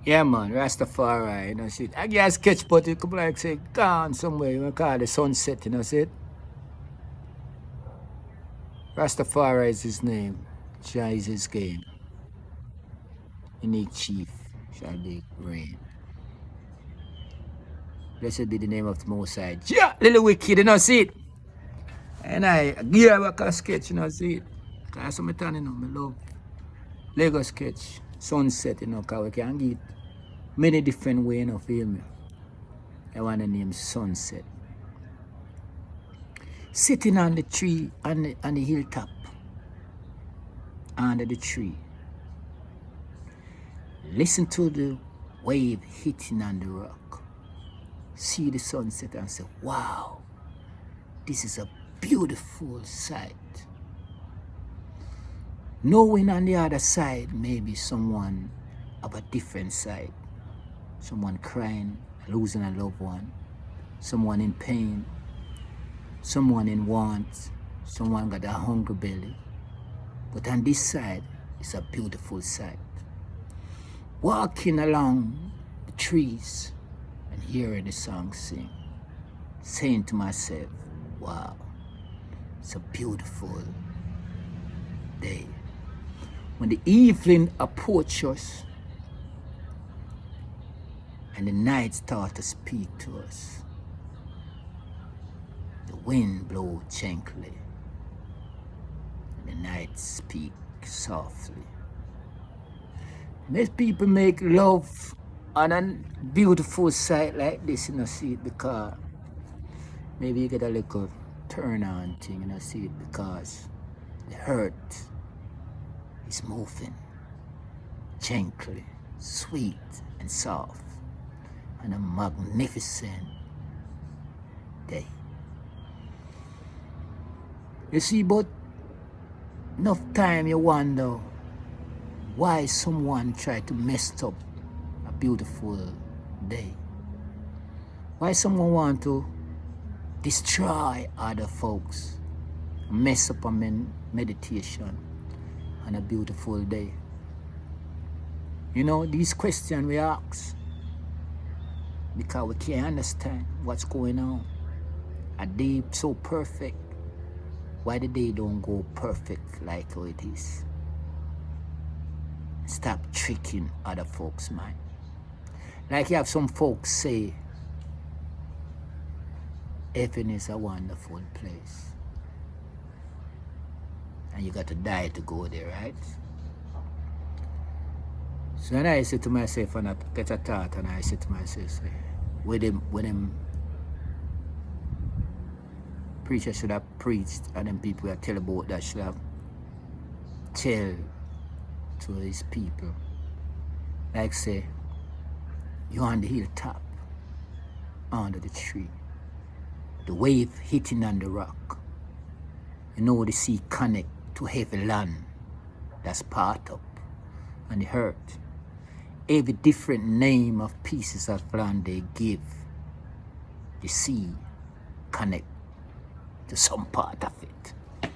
Yeah, man, Rastafari, you know, see. I guess sketch, but it could be like, say, gone somewhere, you know, call it the sunset, you know, see it? Rastafari is his name. Jah is his game. Unique chief shall be reign. Blessed be the name of the Most High. Jah, little wicked, you know, see it? And I gear back a sketch, you know, see it? Because I'm telling you, I love Lego sketch, sunset, you know, because we can get many different ways, you know, feel me? I want to name sunset. Sitting on the tree, on the hilltop, under the tree. Listen to the wave hitting on the rock. See the sunset and say, wow, this is a beautiful sight. Knowing on the other side, maybe someone of a different side. Someone crying, losing a loved one. Someone in pain. Someone in want. Someone got a hungry belly. But on this side, it's a beautiful sight. Walking along the trees and hearing the song sing, saying to myself, wow, it's a beautiful day. When the evening approaches and the night starts to speak to us, the wind blows gently and the night speaks softly. Most people make love on a beautiful sight like this, you know, see it, because maybe you get a little turn on thing, you know, see it, because the hurt is moving gently, sweet and soft, on a magnificent day. You see, but enough time you wonder why someone tried to mess up a beautiful day. Why someone want to destroy other folks, mess up a meditation on a beautiful day. You know, these questions we ask because we can't understand what's going on. A day so perfect, why the day don't go perfect like how it is? Stop tricking other folks' mind. Like you have some folks say, heaven is a wonderful place. And you got to die to go there, right? So then I say to myself, and I get a thought, and I say to myself, say, when them preacher should have preached, and them people that tell about that should have tell to his people. Like say, you're on the hilltop, under the tree, the wave hitting on the rock. You know the sea connect to heavy land that's part up and the earth. Every different name of pieces of land they give, the sea connect to some part of it.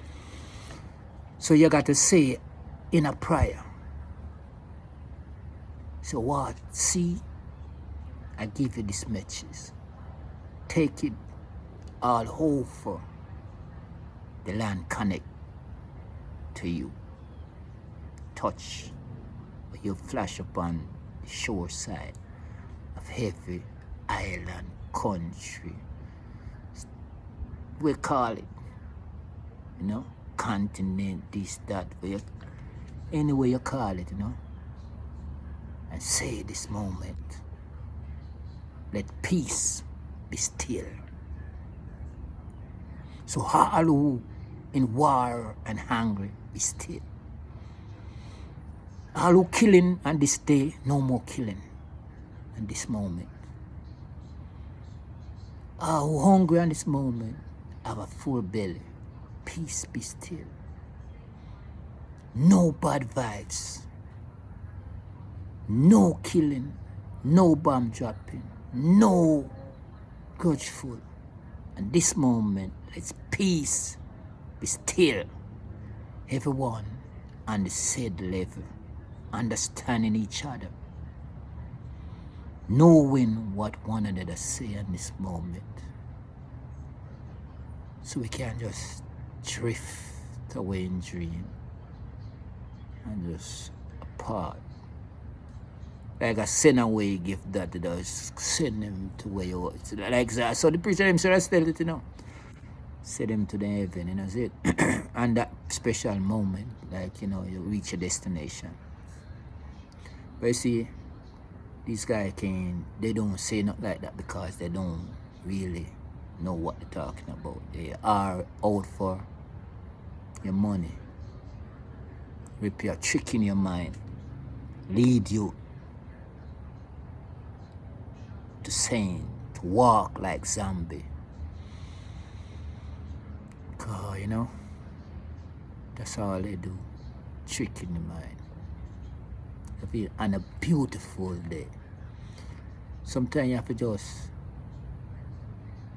So you got to say in a prayer, so what? See, I give you this message. Take it all over the land connect to you. Touch, or you flash upon the shore side of heavy island country. We call it, you know, continent, this, that, any way you call it, you know. And say this moment, let peace be still. So all who in war and hungry be still. All who killing on this day, no more killing in this moment. All who hungry on this moment, have a full belly. Peace be still. No bad vibes. No killing, no bomb dropping, no grudgeful. And this moment, let's peace be still. Everyone on the said level, understanding each other. knowing what one another say in this moment, so we can just drift away in dream and just apart. Like a send away gift that does send them to where you are. Like that. So the preacher himself tell it, send them to the heaven, and that's it. And that special moment, like, you reach a destination. But you see, these guys they don't say not like that because they don't really know what they're talking about. They are out for your money, repair, trick in your mind, lead you to sin, to walk like zombie. Because, that's all they do, trick in the mind. On a beautiful day, sometimes you have to just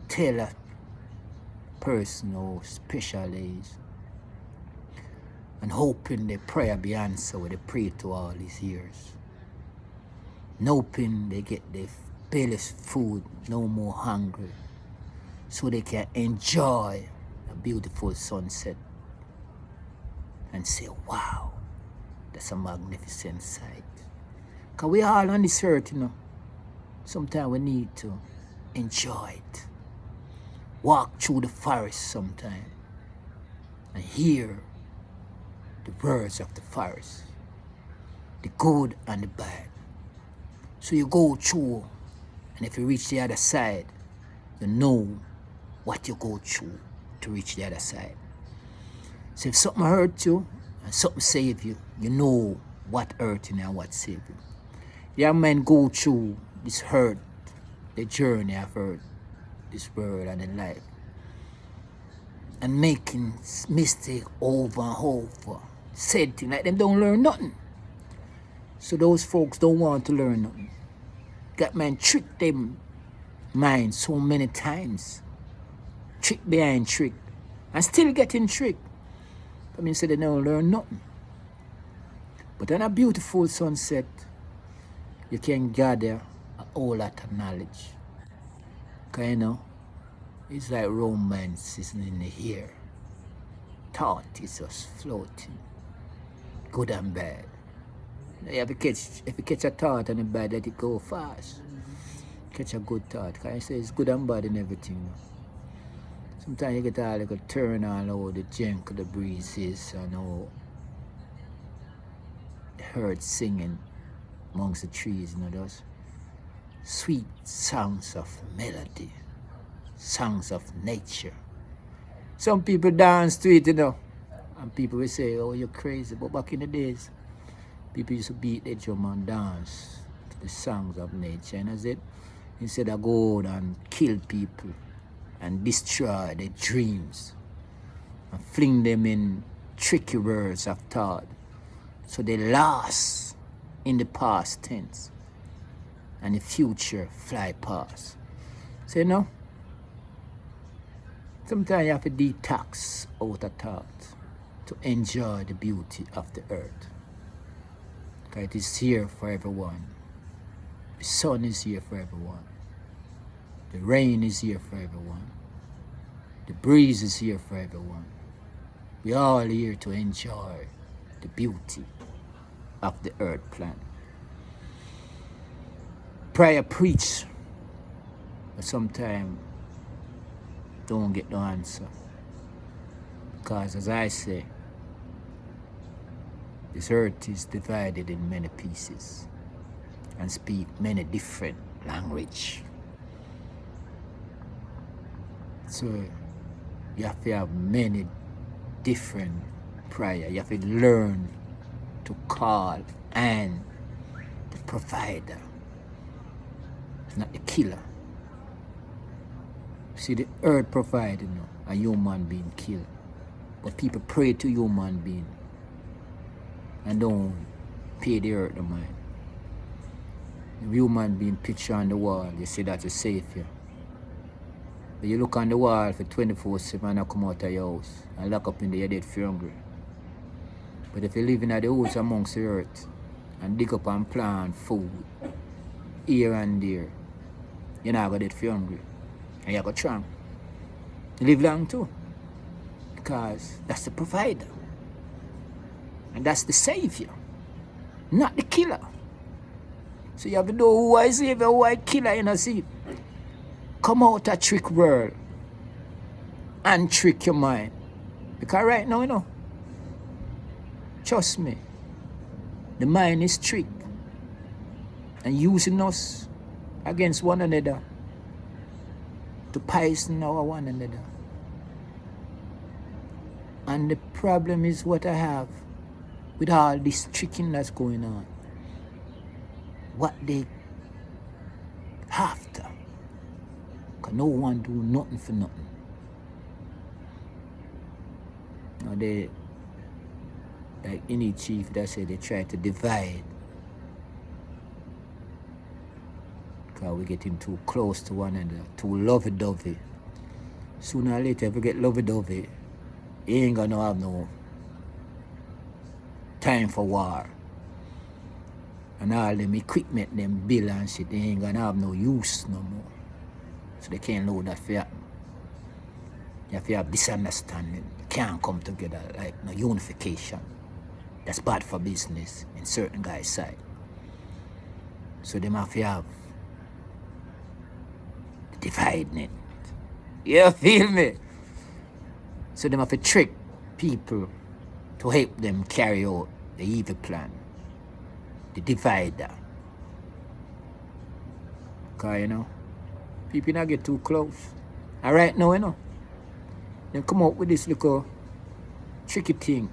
tell a person how special it is, and hoping their prayer be answered when they pray to all these years. And hoping they get their belly's food, no more hungry, so they can enjoy a beautiful sunset and say, wow, that's a magnificent sight. Because we all on this earth, sometimes we need to enjoy it. Walk through the forest sometime and hear the words of the forest, the good and the bad. So you go through, and if you reach the other side, you know what you go through to reach the other side. So if something hurt you and something save you, you know what hurt you and what save you. Young men go through this hurt, the journey of hurt, this world and in life, and making mistake over and over, said things like them don't learn nothing. So those folks don't want to learn nothing. That man trick them mind so many times, trick behind trick, and still getting tricked. I mean, say they don't learn nothing. But on a beautiful sunset, you can gather a whole lot of knowledge. Because, it's like romance is in the air. Thought is just floating, good and bad. If you catch a thought and a bad, let it go fast. Catch a good thought. Because I say it's good and bad in everything. Sometimes you get all like a turn on how the gentle the breeze is and how the birds singing amongst the trees, those sweet songs of melody, songs of nature. Some people dance to it, and people will say, oh, you're crazy. But back in the days, people used to beat their drum and dance to the songs of nature. And as it, instead of go and kill people and destroy their dreams and fling them in tricky words of thought, so they last in the past tense and the future fly past. So, sometimes you have to detox out of thought to enjoy the beauty of the earth. Because it is here for everyone. The sun is here for everyone. The rain is here for everyone. The breeze is here for everyone. We are all here to enjoy the beauty of the earth planet. Prayer preach, but sometimes don't get no answer. Because as I say, this earth is divided in many pieces and speak many different language. So you have to have many different prayer. You have to learn to call and the provider, not the killer. See, the earth provided, a human being killed. But people pray to human being and don't pay the earth the mind. The human being picture on the wall, you see that's a savior. But you look on the wall for 24/7 and come out of your house and lock up in there, you're dead for hungry. But if you live in the house amongst the earth and dig up and plant food here and there, you're not going to get hungry. And you're going to strong. You live long too. Because that's the provider. And that's the savior. Not the killer. So you have to know who I savior, who I killer, you know, see. Come out a trick world. And trick your mind. Because right now, you know, trust me, the mind is tricked and using us against one another to poison our one another. And the problem is what I have with all this tricking that's going on. What they have to. Because no one do nothing for nothing. Now they, like any chief that said, they try to divide. Because we getting too close to one another, too lovey-dovey. Sooner or later, if we get lovey-dovey, he ain't gonna have no time for war. And all them equipment, them bill and shit, they ain't gonna have no use no more. So they can't know that for happen. You have to have this understanding. Can't come together like no unification. That's bad for business in certain guys' side. So they have to have dividing it. You feel me? So they have to trick people to help them carry out the evil plan. The divider. Because, you know, people not get too close. And right now, you know, they come up with this little tricky thing.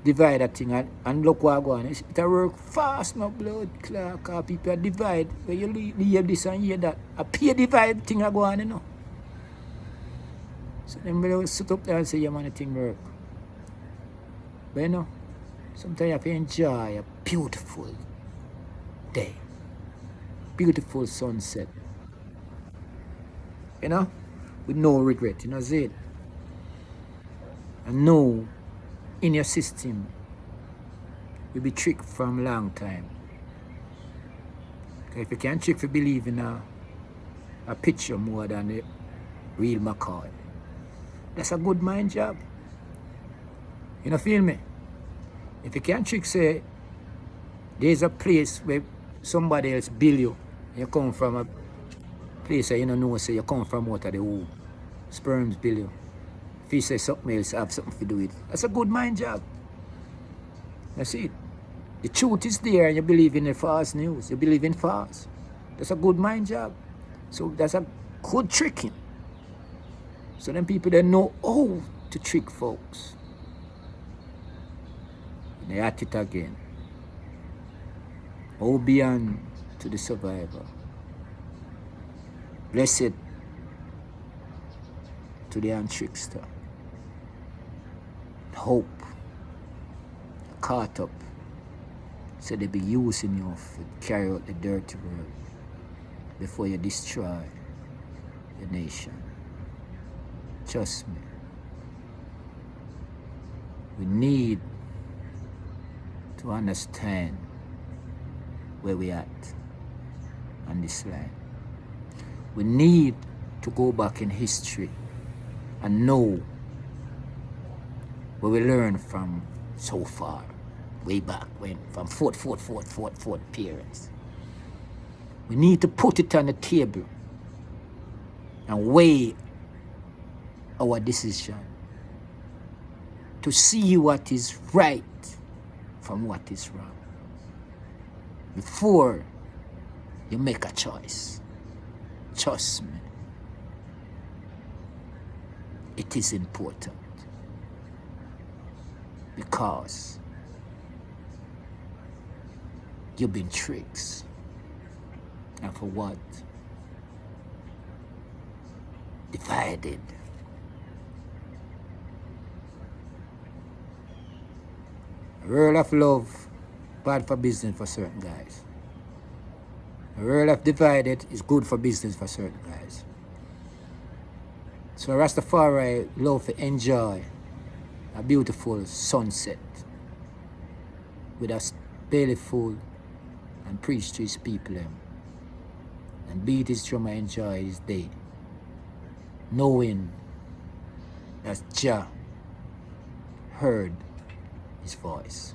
Divide that thing and look what go on. It work fast, no blood clot, because people divide. When you hear this and hear that, a peer divide thing go on, you know. So then will sit up there and say, yeah man, the thing work. But you know, sometimes you have to enjoy a beautiful day. Beautiful sunset. You know? With no regret, you know, see it? And know in your system you'll be tricked from a long time. If you can't trick for believing a picture more than the real McCoy, that's a good mind job. You know, feel me? If you can't trick, say, there's a place where somebody else bill you, and you come from a place that you don't know, say you come from out of the womb. Sperms bill you. If you say something else, have something to do with it. That's a good mind job. That's it. The truth is there and you believe in the false news. You believe in false. That's a good mind job. So that's a good tricking. So then people that know how to trick folks. And they at it again. Oh, beyond to the survivor. Blessed to the trickster. Hope. Caught up. So they be using you to carry out the dirty world before you destroy the nation. Trust me. We need to understand where we at on this line. We need to go back in history and know where we learned from so far, way back when, from fourth parents. We need to put it on the table and weigh our decision to see what is right from what is wrong before you make a choice. Trust me, it is important because you've been tricked. And for what? Divided. A world of love, bad for business for certain guys. A world of divided is good for business for certain guys. So Rastafari love to enjoy a beautiful sunset with a belly full and preach to his people and beat his drum and enjoy his day, knowing that Jah heard his voice.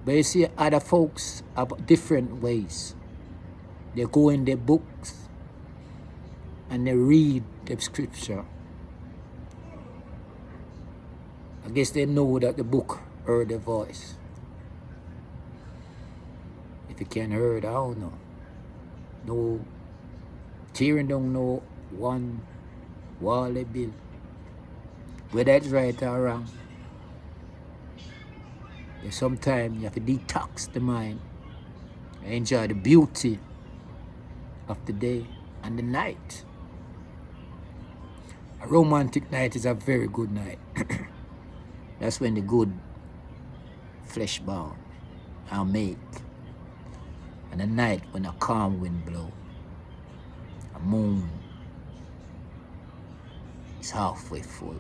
But you see, other folks have different ways. They go in their books and they read the scripture. I guess they know that the book heard their voice. If you can't hear it, I don't know. No tearing down no one wall they build. Whether it's right or wrong. Sometimes you have to detox the mind and enjoy the beauty of the day and the night. A romantic night is a very good night. That's when the good flesh bound are make. And a night when a calm wind blow. A moon is halfway full.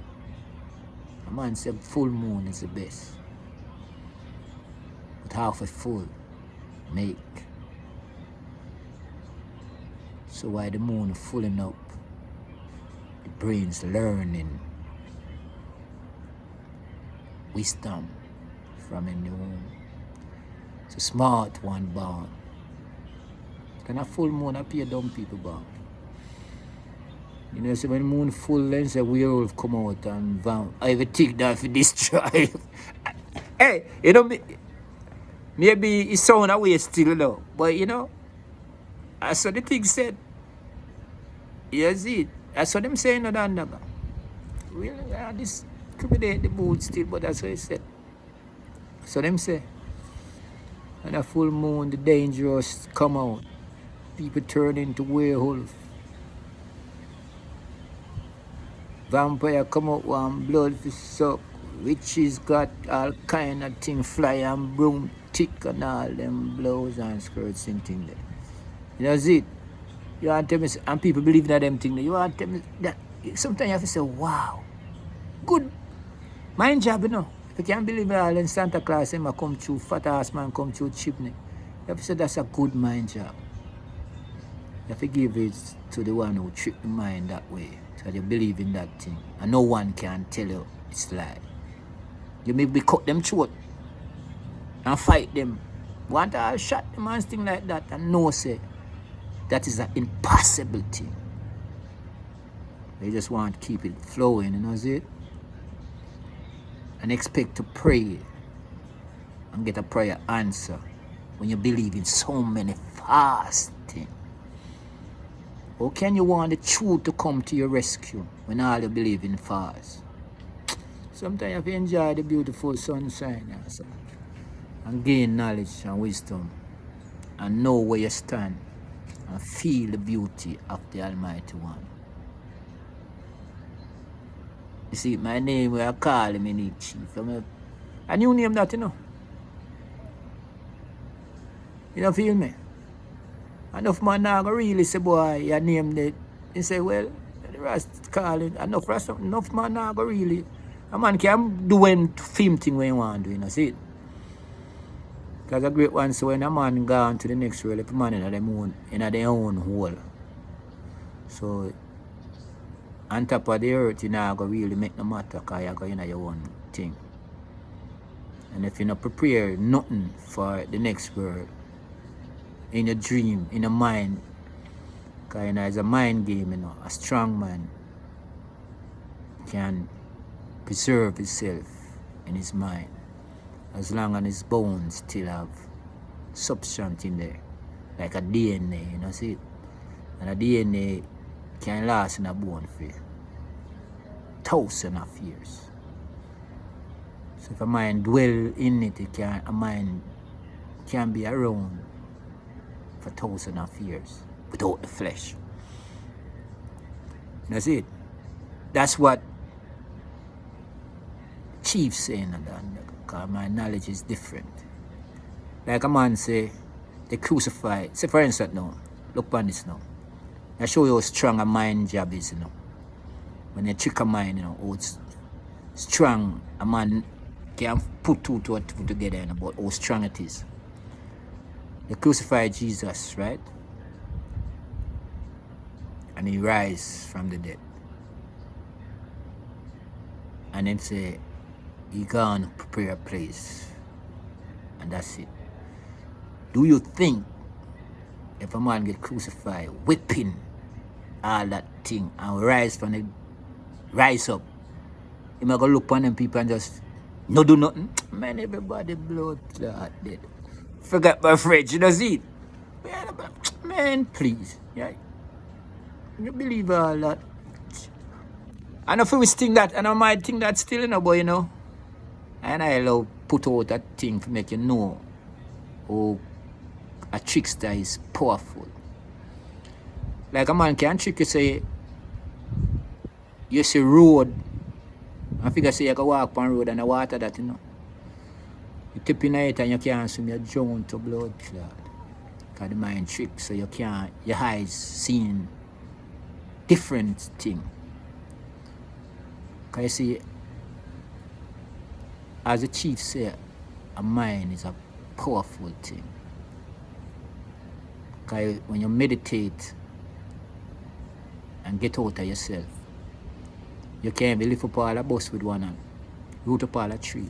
A man said full moon is the best. But halfway full make. So while the moon is filling up, the brain's learning wisdom from in the womb. It's a smart one born. Can a full moon appear dumb people born? You know, so when the moon full, then say werewolf come out and I have a tick that for destroy. Hey, you know, maybe it sound away still though, but you know, that's what the pig said. You see it. That's what them saying no than that. Really, this could be the mood still, but that's what he said. So them say. And a full moon, the dangerous come out. People turn into werewolf. Vampire come out one blood for suck. Witches got all kind of thing fly and broom tick and all them blows and skirts and thing there. You know, see it? You want to tell me, and people believe that them thing there. You want to tell me that sometimes you have to say, wow, good mind job, you know. If you can't believe it all, in Santa Claus, him come through, fat ass man come through chimney. You have to say that's a good mind job. You have to give it to the one who tricked the mind that way. So you believe in that thing. And no one can tell you it's lie. You maybe cut them throat and fight them. Want to shot them and thing like that and no say that is an impossible thing. They just want to keep it flowing, you know, see it? And expect to pray and get a prayer answer when you believe in so many fast things. How can you want the truth to come to your rescue when all you believe in fast? Sometimes you have to enjoy the beautiful sunshine also, and gain knowledge and wisdom and know where you stand and feel the beauty of the Almighty One. You see, my name we are calling me Chief. A new name that, you know. You don't feel me? Enough man now go really say, boy, your name that. He say, well, the rest calling. Enough man now go really. A man can do when film thing when you want to do, you know, see it? Because a great one, so when a man gone to the next world, if a man in their own hole. So, on top of the earth, you know, go really make no matter because you go in your own thing. And if you're not prepared, nothing for the next world, in your dream, in your mind, because you know, it's a mind game, you know, a strong man can preserve himself in his mind as long as his bones still have substance in there, like a DNA, you know, see it? And a DNA can last in a bone for thousands of years. So if a mind dwell in it, a mind can be around for thousands of years without the flesh. That's it. That's what Chief saying, because my knowledge is different. Like a man say, they crucify. Say for instance now, look on this now. I show you how strong a mind job is, you know. When you trick a mind, you know, how it's strong a man can't put two to two together about how strong it is. They crucified Jesus, right? And he rise from the dead. And then say, he gone prepare a place. And that's it. Do you think if a man get crucified, whipping all that thing and rise up, he might go look upon them people and just no do nothing? Man, everybody blood clot dead. Forget my French, you know see it? Man, please. Yeah. You believe all that? I know if we think that, and I might think that still, but and I love put out that thing to make you know how a trickster is powerful. Like a man can trick you, say, you see road, I figure say you can walk on road and the water that, You tip in it and you can't swim, you drown to blood clot. Because the mind trick, so you can't, your eyes seeing different thing. Because you see, as the chief said, a mind is a powerful thing. Because when you meditate and get out of yourself, you can't be lift up all a bus with one hand, root up all a tree,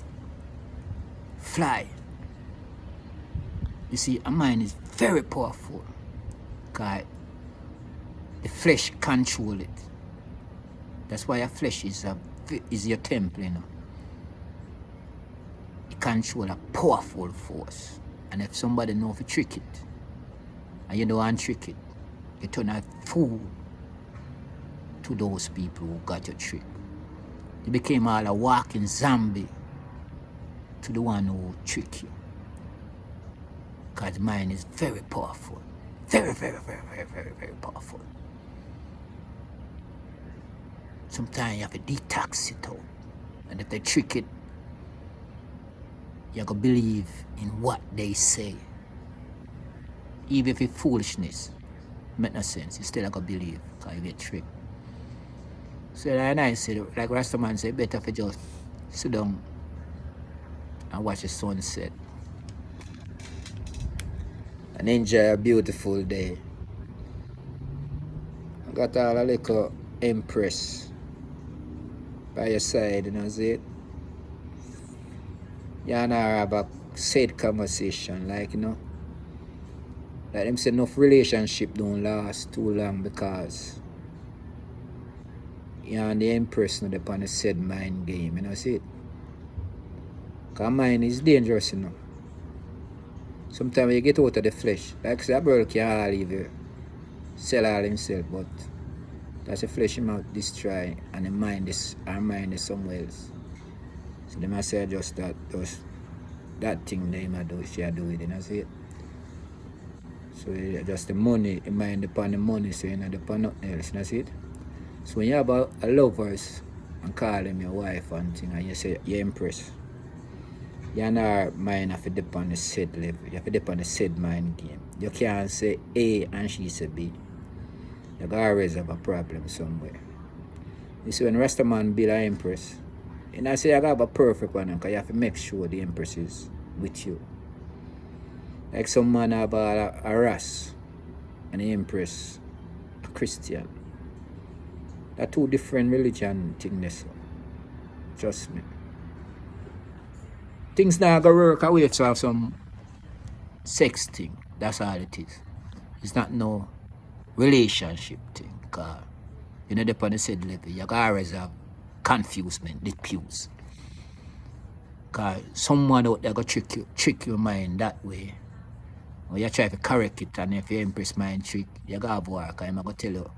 fly. You see, a mind is very powerful. Because the flesh control it. That's why your flesh is your temple, It control a powerful force. And if somebody know to trick it, and you don't want to trick it, you turn a fool to those people who got your trick. You became all a walking zombie to the one who trick you. Because mind is very powerful. Very, very, very, very, very, very powerful. Sometimes you have to detox it out. And if they trick it, you have to believe in what they say. Even if it's foolishness, make no sense. You still have to believe because you get tricked. So like I said, like Rastaman said, better if you just sit down and watch the sunset and enjoy a beautiful day. I got all a little Empress by your side, see it? You and her have a sad conversation, like, Like them say enough relationship don't last too long because you and the Empress not upon a said mind game, see it? Because mind is dangerous, Sometimes you get out of the flesh. Like say a brother can't either sell all himself, but that's the flesh him out destroy and the mind is our mind is somewhere else. So they must say just that thing they might do, she do with it, see it? So just the money, the mind upon the money, so you not upon nothing else, see it? So when you have a lovers and call them your wife and thing and you say you're Empress, you and her mind have to depend on the said level. You have to depend on the said mind game. You can't say A and she say B. You always have a problem somewhere. You see when Rastaman build an Empress, you not say you have a perfect one because you have to make sure the Empress is with you. Like some man have a Ras and the Empress a Christian. They're two different religion things. Trust me. Things not gonna work away to have some sex thing. That's all it is. It's not no relationship thing. Because you know the said level, you always have confusement, disputes. Because someone out there go trick your mind that way. Or you try to correct it, and if your Empress mind trick, you go have work, I'm gonna tell you.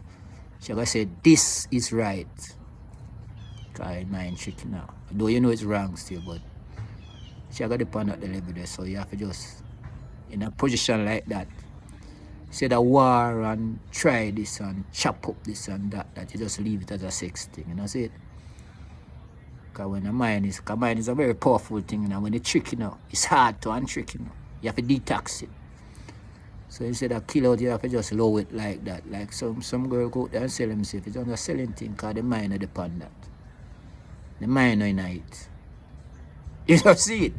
She gonna say this is right. Because mind trick now. Though you know it's wrong still, but she got depend on the level there, so you have to just in a position like that. Say the war and try this and chop up this and that you just leave it as a sex thing, see it? Because when the mind is a very powerful thing, when it's tricky it's hard to untrick, You have to detox it. So instead of kill out, you have to just lower it like that. Like some girl go out there and sell himself. It's not a selling thing because the mind is upon that. The mind is in it. You don't see it.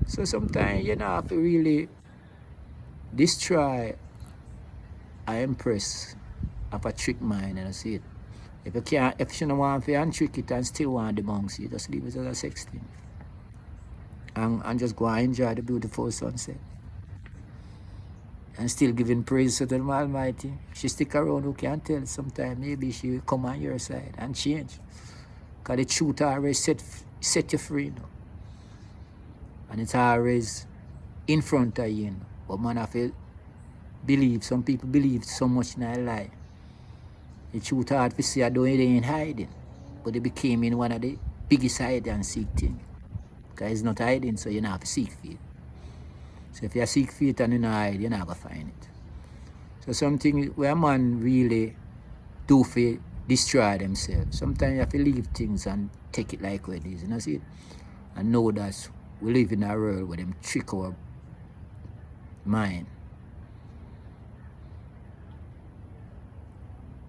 So sometimes you know have to really destroy an empress of a trick mind and see it. If you can't, if you don't want to untrick it and still want the bunks, you just leave it as a sex thing. And just go and enjoy the beautiful sunset. And still giving praise to the Almighty. She stick around, who can tell? Sometime maybe she will come on your side and change. Because the truth always set you free. You know? And it's always in front of you. You know? But man, I feel believe, some people believe so much in a lie. The truth hard to see, I don't ain't hiding. But it became in one of the biggest hide and seek things. Because it's not hiding, so you don't have to seek for it. So if you seek faith and you not hide, you're not going to find it. So something where a man really do for destroy themselves. Sometimes you have to leave things and take it like what it is. You know see it? And know that we live in a world where them trick our mind.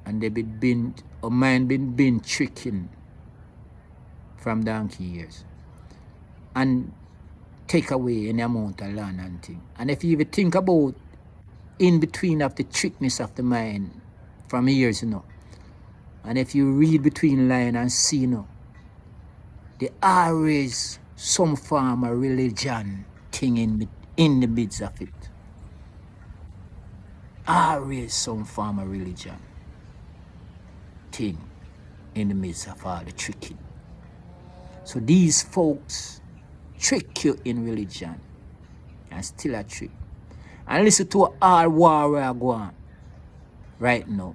And our mind been tricking from donkey years. And take away any amount of land and thing. And if you even think about in between of the trickness of the mind from years, you know, and if you read between line and see, you know, there always some form of religion thing in the midst of it. Always some form of religion thing in the midst of all the tricking. So these folks trick you in religion and still a trick. And listen to all war we are going right now.